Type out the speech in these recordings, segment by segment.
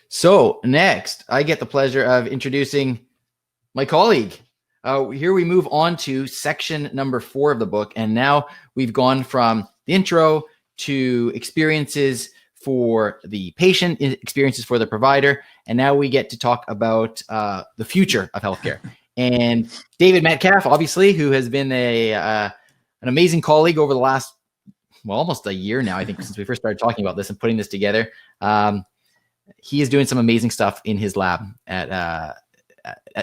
So next, I get the pleasure of introducing my colleague. Here we move on to section number 4 of the book. And now we've gone from the intro to experiences for the patient, experiences for the provider. And now we get to talk about the future of healthcare. And David Metcalf, obviously, who has been an amazing colleague over the last, almost a year now, I think, since we first started talking about this and putting this together. He is doing some amazing stuff in his lab at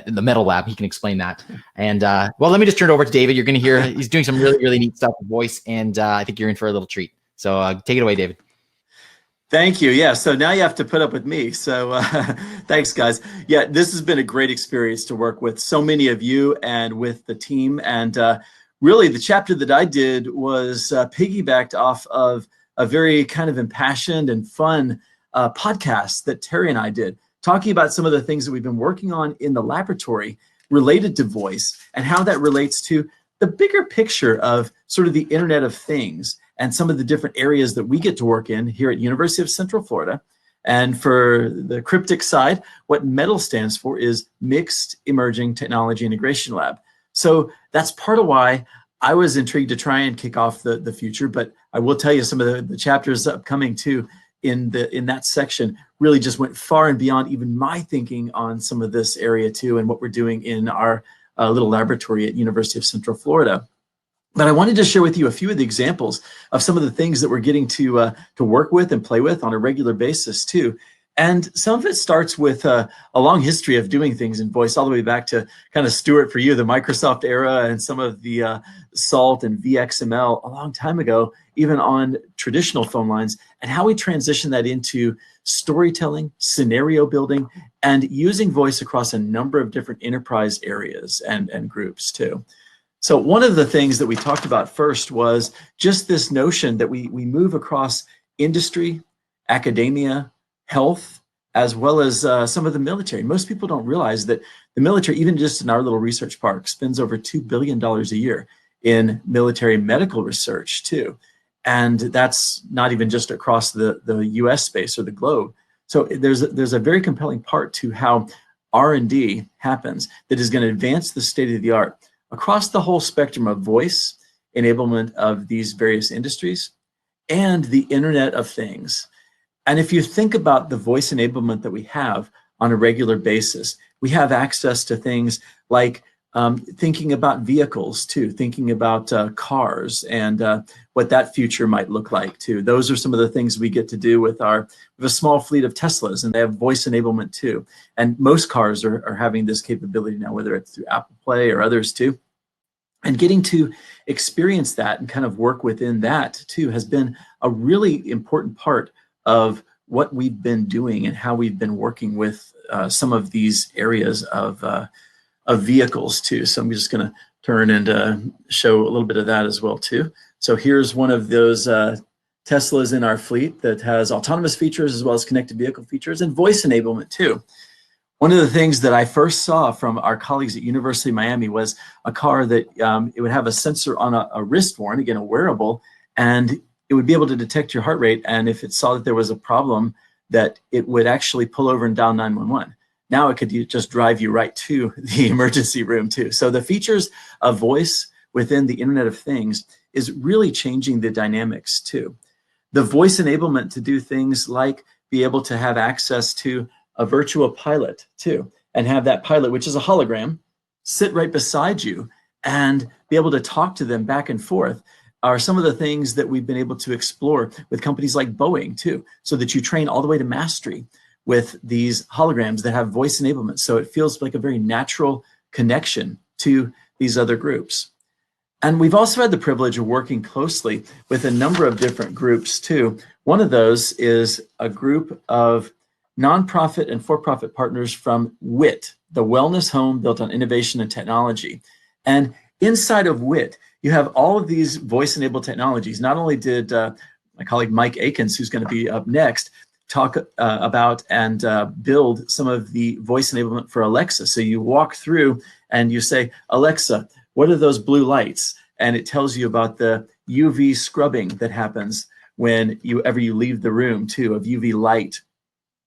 the metal lab. He can explain that. And let me just turn it over to David. You're going to hear he's doing some really, really neat stuff with voice, and I think you're in for a little treat. So take it away, David. Thank you. Yeah. So now you have to put up with me. So thanks, guys. Yeah, this has been a great experience to work with so many of you and with the team. And really, the chapter that I did was piggybacked off of a very kind of impassioned and fun podcast that Teri and I did, talking about some of the things that we've been working on in the laboratory related to voice and how that relates to the bigger picture of sort of the Internet of Things and some of the different areas that we get to work in here at University of Central Florida. And for the cryptic side, what METIL stands for is Mixed Emerging Technology Integration Lab. So that's part of why I was intrigued to try and kick off the future, but I will tell you some of the chapters upcoming too in that section really just went far and beyond even my thinking on some of this area too and what we're doing in our little laboratory at University of Central Florida. But I wanted to share with you a few of the examples of some of the things that we're getting to work with and play with on a regular basis too. And some of it starts with a long history of doing things in voice, all the way back to kind of Stuart for you, the Microsoft era, and some of the SALT and VXML a long time ago, even on traditional phone lines, and how we transition that into storytelling, scenario building, and using voice across a number of different enterprise areas and groups too. So one of the things that we talked about first was just this notion that we move across industry, academia, health, as well as some of the military. Most people don't realize that the military, even just in our little research park, spends over $2 billion a year in military medical research too. And that's not even just across the US space or the globe. So there's a very compelling part to how R&D happens that is going to advance the state of the art across the whole spectrum of voice, enablement of these various industries, and the Internet of Things. And if you think about the voice enablement that we have on a regular basis, we have access to things like thinking about vehicles too, thinking about cars and what that future might look like too. Those are some of the things we get to do with we have a small fleet of Teslas, and they have voice enablement too. And most cars are having this capability now, whether it's through Apple Play or others too. And getting to experience that and kind of work within that too has been a really important part of what we've been doing and how we've been working with some of these areas of vehicles too. So I'm just going to turn and show a little bit of that as well too. So here's one of those Teslas in our fleet that has autonomous features as well as connected vehicle features and voice enablement too. One of the things that I first saw from our colleagues at University of Miami was a car that it would have a sensor on a wrist worn, again, a wearable, and it would be able to detect your heart rate. And if it saw that there was a problem, that it would actually pull over and dial 911. Now it could just drive you right to the emergency room too. So the features of voice within the Internet of Things is really changing the dynamics too. The voice enablement to do things like be able to have access to a virtual pilot too, and have that pilot, which is a hologram, sit right beside you and be able to talk to them back and forth, are some of the things that we've been able to explore with companies like Boeing too, so that you train all the way to mastery with these holograms that have voice enablement. So it feels like a very natural connection to these other groups. And we've also had the privilege of working closely with a number of different groups too. One of those is a group of nonprofit and for-profit partners from WIT, the Wellness Home Built on Innovation and Technology. And inside of WIT, you have all of these voice-enabled technologies. Not only did my colleague Mike Akins, who's going to be up next, talk about and build some of the voice enablement for Alexa. So you walk through and you say, Alexa, what are those blue lights? And it tells you about the UV scrubbing that happens when you leave the room too, of UV light.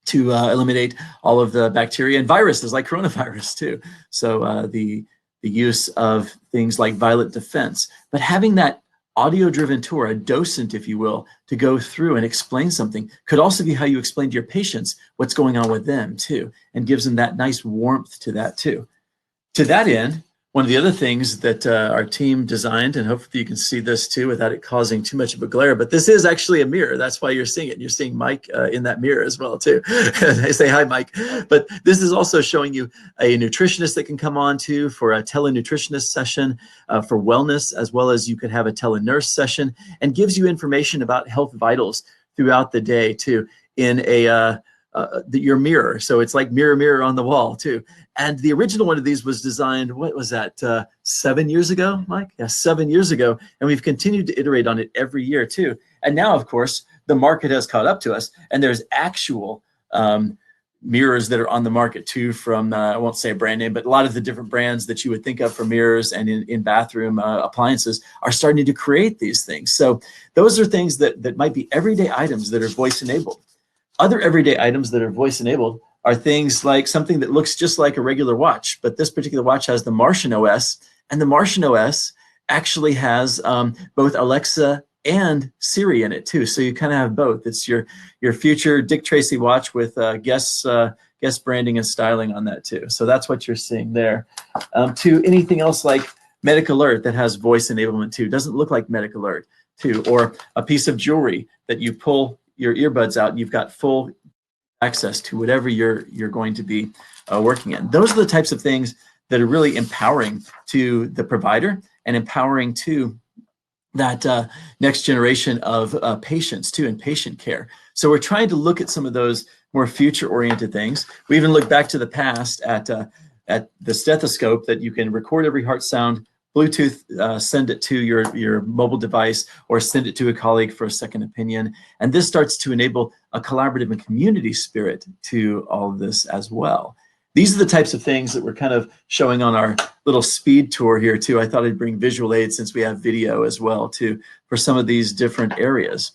to eliminate all of the bacteria and viruses like coronavirus too. So the use of things like violet defense, but having that audio-driven tour, a docent, if you will, to go through and explain something could also be how you explain to your patients what's going on with them too, and gives them that nice warmth to that too. To that end, one of the other things that our team designed, and hopefully you can see this too without it causing too much of a glare, but this is actually a mirror. That's why you're seeing it. You're seeing Mike in that mirror as well too. I say hi, Mike. But this is also showing you a nutritionist that can come on to for a telenutritionist session for wellness, as well as you could have a telenurse session, and gives you information about health vitals throughout the day too in your mirror. So it's like mirror, mirror on the wall too. And the original one of these was designed, what was that, 7 years ago, Mike? Yeah, 7 years ago. And we've continued to iterate on it every year too. And now, of course, the market has caught up to us, and there's actual mirrors that are on the market too from, I won't say a brand name, but a lot of the different brands that you would think of for mirrors and in bathroom appliances are starting to create these things. So those are things that might be everyday items that are voice enabled. Other everyday items that are voice enabled are things like something that looks just like a regular watch, but this particular watch has the Martian OS, and the Martian OS actually has both Alexa and Siri in it too. So you kind of have both. It's your future Dick Tracy watch with guest branding and styling on that too. So that's what you're seeing there. To anything else like Medic Alert that has voice enablement too. Doesn't look like Medic Alert too, or a piece of jewelry that you pull your earbuds out and you've got full access to whatever you're going to be working in. Those are the types of things that are really empowering to the provider and empowering to that next generation of patients too, and patient care. So we're trying to look at some of those more future-oriented things. We even look back to the past at the stethoscope that you can record every heart sound, Bluetooth, send it to your mobile device, or send it to a colleague for a second opinion. And this starts to enable a collaborative and community spirit to all of this as well. These are the types of things that we're kind of showing on our little speed tour here too. I thought I'd bring visual aids since we have video as well too for some of these different areas.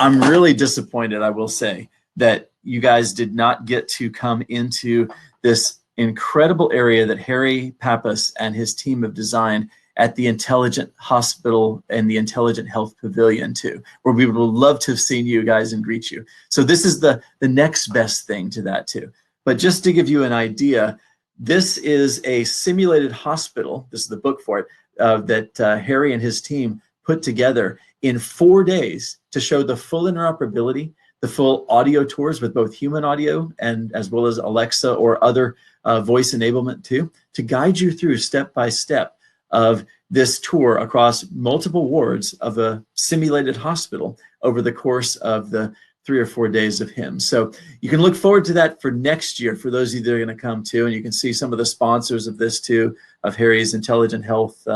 I'm really disappointed, I will say, that you guys did not get to come into this incredible area that Teri Pappas and his team have designed at the Intelligent Hospital and the Intelligent Health Pavilion too, where we would love to have seen you guys and greet you. So this is the next best thing to that too. But just to give you an idea, this is a simulated hospital. This is the book for it that Teri and his team put together in 4 days to show the full interoperability, the full audio tours with both human audio and as well as Alexa or other voice enablement too, to guide you through step by step of this tour across multiple wards of a simulated hospital over the course of the 3 or 4 days of him. So you can look forward to that for next year for those of you that are going to come too, and you can see some of the sponsors of this too, of Harry's Intelligent Health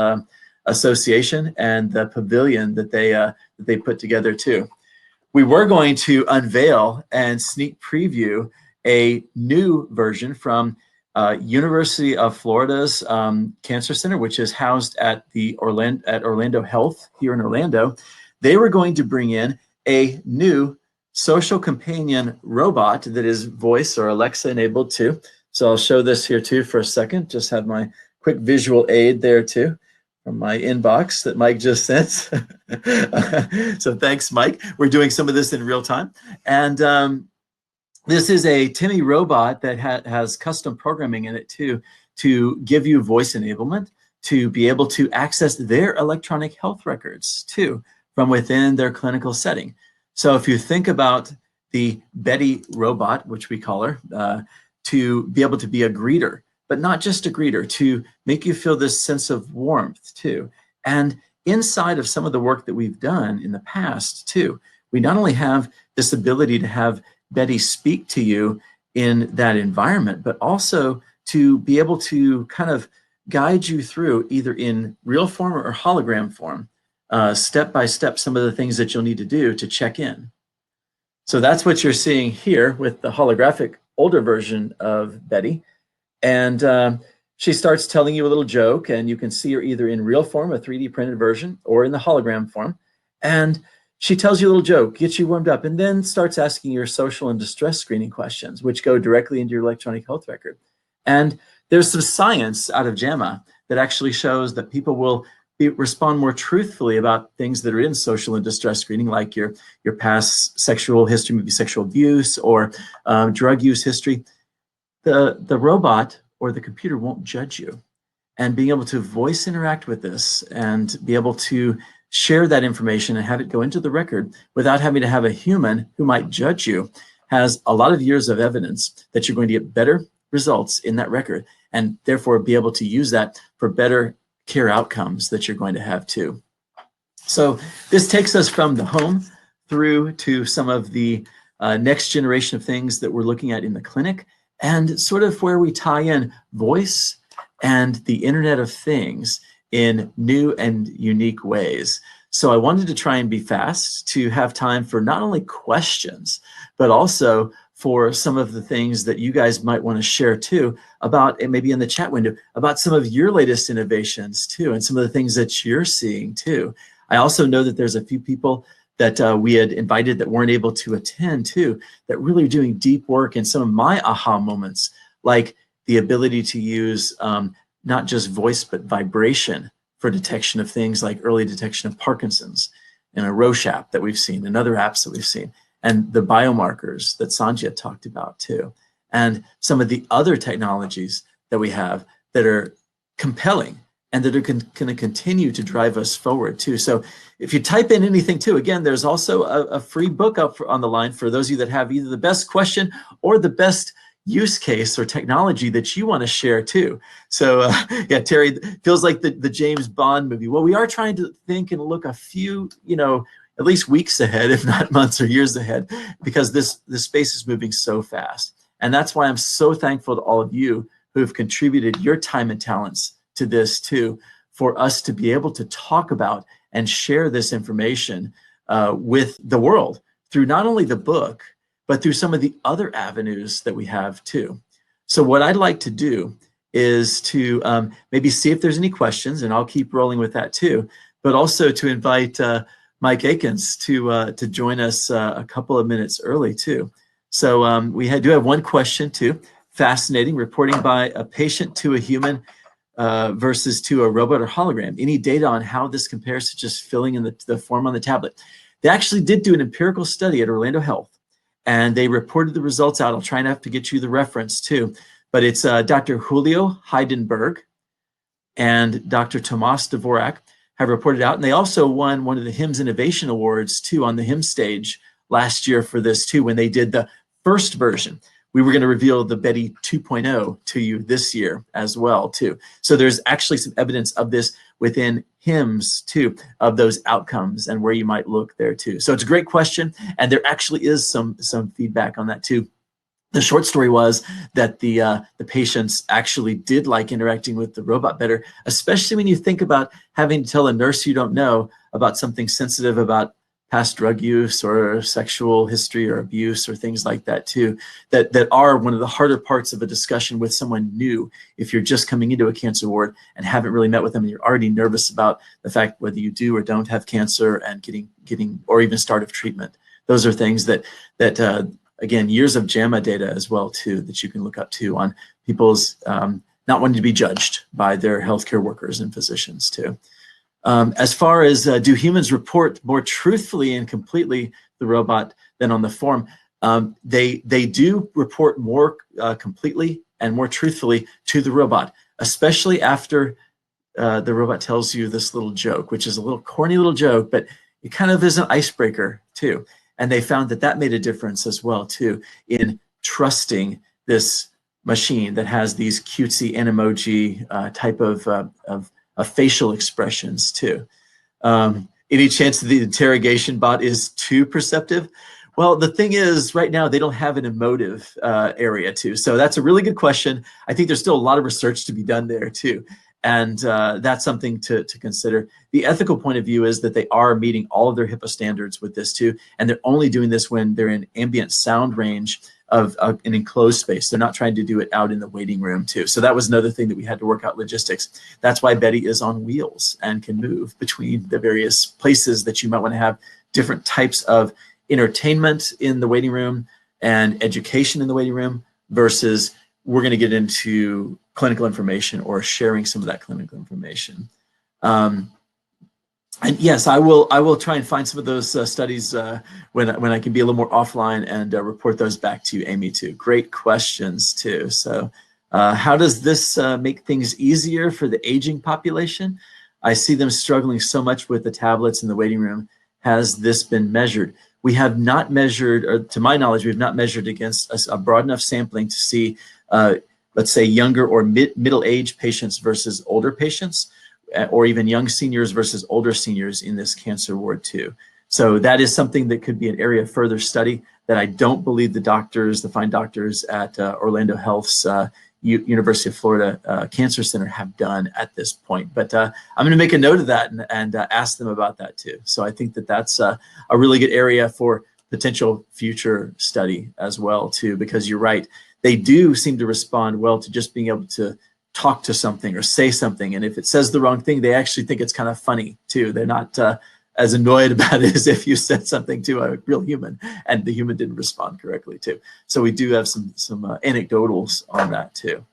Association and the pavilion that they put together too. We were going to unveil and sneak preview a new version from University of Florida's Cancer Center, which is housed at the Orlando Health here in Orlando. They were going to bring in a new social companion robot that is voice or Alexa enabled too. So I'll show this here too for a second. Just have my quick visual aid there too from my inbox that Mike just sent. So thanks, Mike. We're doing some of this in real time. And this is a Timmy robot that has custom programming in it too, to give you voice enablement, to be able to access their electronic health records too from within their clinical setting. So if you think about the Betty robot, which we call her, to be able to be a greeter, but not just a greeter, to make you feel this sense of warmth too. And inside of some of the work that we've done in the past too, we not only have this ability to have Betty speak to you in that environment, but also to be able to kind of guide you through either in real form or hologram form, step by step, some of the things that you'll need to do to check in. So that's what you're seeing here with the holographic older version of Betty. And she starts telling you a little joke, and you can see her either in real form, a 3D printed version, or in the hologram form. And she tells you a little joke, gets you warmed up, and then starts asking your social and distress screening questions, which go directly into your electronic health record. And there's some science out of JAMA that actually shows that people will respond more truthfully about things that are in social and distress screening, like your past sexual history, maybe sexual abuse or drug use history. The robot or the computer won't judge you. And being able to voice interact with this and be able to share that information and have it go into the record without having to have a human who might judge you has a lot of years of evidence that you're going to get better results in that record, and therefore be able to use that for better care outcomes that you're going to have too. So this takes us from the home through to some of the next generation of things that we're looking at in the clinic, and sort of where we tie in voice and the Internet of Things in new and unique ways. So I wanted to try and be fast to have time for not only questions, but also for some of the things that you guys might want to share too about, and maybe in the chat window, about some of your latest innovations too, and some of the things that you're seeing too. I also know that there's a few people that we had invited that weren't able to attend too, that really are doing deep work in some of my aha moments, like the ability to use not just voice, but vibration for detection of things like early detection of Parkinson's, and a Roche app that we've seen, and other apps that we've seen, and the biomarkers that Sandhya talked about too, and some of the other technologies that we have that are compelling and that are going to continue to drive us forward too. So if you type in anything too, again, there's also a free book up on the line for those of you that have either the best question or the best use case or technology that you want to share too. So yeah, Teri, feels like the James Bond movie. Well, we are trying to think and look a few, at least weeks ahead, if not months or years ahead, because this space is moving so fast. And that's why I'm so thankful to all of you who have contributed your time and talents to this too, for us to be able to talk about and share this information with the world through not only the book, but through some of the other avenues that we have too. So what I'd like to do is to maybe see if there's any questions, and I'll keep rolling with that too, but also to invite Mike Akins to join us a couple of minutes early too. So we do have one question too. Fascinating, reporting by a patient to a human versus to a robot or hologram. Any data on how this compares to just filling in the form on the tablet? They actually did do an empirical study at Orlando Health, and they reported the results out. I'll try and have to get you the reference too, but it's Dr. Julio Heidenberg and Dr. Tomas Dvorak have reported out, and they also won one of the HIMSS Innovation Awards too on the HIMSS stage last year for this too, when they did the first version. We were going to reveal the Betty 2.0 to you this year as well too. So there's actually some evidence of this within HIMSS too, of those outcomes and where you might look there too. So it's a great question, and there actually is some feedback on that too. The short story was that the patients actually did like interacting with the robot better, especially when you think about having to tell a nurse you don't know about something sensitive about past drug use or sexual history or abuse or things like that too, that are one of the harder parts of a discussion with someone new. If you're just coming into a cancer ward and haven't really met with them, and you're already nervous about the fact whether you do or don't have cancer and getting or even start of treatment. Those are things that again, years of JAMA data as well too, that you can look up to on people's not wanting to be judged by their healthcare workers and physicians too. As far as do humans report more truthfully and completely the robot than on the form, they do report more completely and more truthfully to the robot, especially after the robot tells you this little joke, which is a little corny little joke, but it kind of is an icebreaker too. And they found that made a difference as well too in trusting this machine that has these cutesy Animoji type of facial expressions too. Any chance that the interrogation bot is too perceptive? Well, the thing is, right now they don't have an emotive area too. So that's a really good question. I think there's still a lot of research to be done there too. And that's something to consider. The ethical point of view is that they are meeting all of their HIPAA standards with this too, and they're only doing this when they're in ambient sound range of an enclosed space. They're not trying to do it out in the waiting room too. So that was another thing that we had to work out logistics. That's why Betty is on wheels and can move between the various places that you might want to have different types of entertainment in the waiting room and education in the waiting room versus we're going to get into clinical information or sharing some of that clinical information. And yes, I will try and find some of those studies when I can be a little more offline and report those back to you, Amy, too. Great questions, too. So how does this make things easier for the aging population? I see them struggling so much with the tablets in the waiting room. Has this been measured? We have not measured, or to my knowledge, we have not measured against a broad enough sampling to see, let's say, younger or middle-aged patients versus older patients, or even young seniors versus older seniors in this cancer ward too. So that is something that could be an area of further study that I don't believe the fine doctors at Orlando Health's University of Florida Cancer Center have done at this point. But I'm going to make a note of that and ask them about that too. So I think that that's a really good area for potential future study as well too, because you're right. They do seem to respond well to just being able to talk to something or say something. And if it says the wrong thing, they actually think it's kind of funny too. They're not as annoyed about it as if you said something to a real human and the human didn't respond correctly too. So we do have some anecdotals on that too.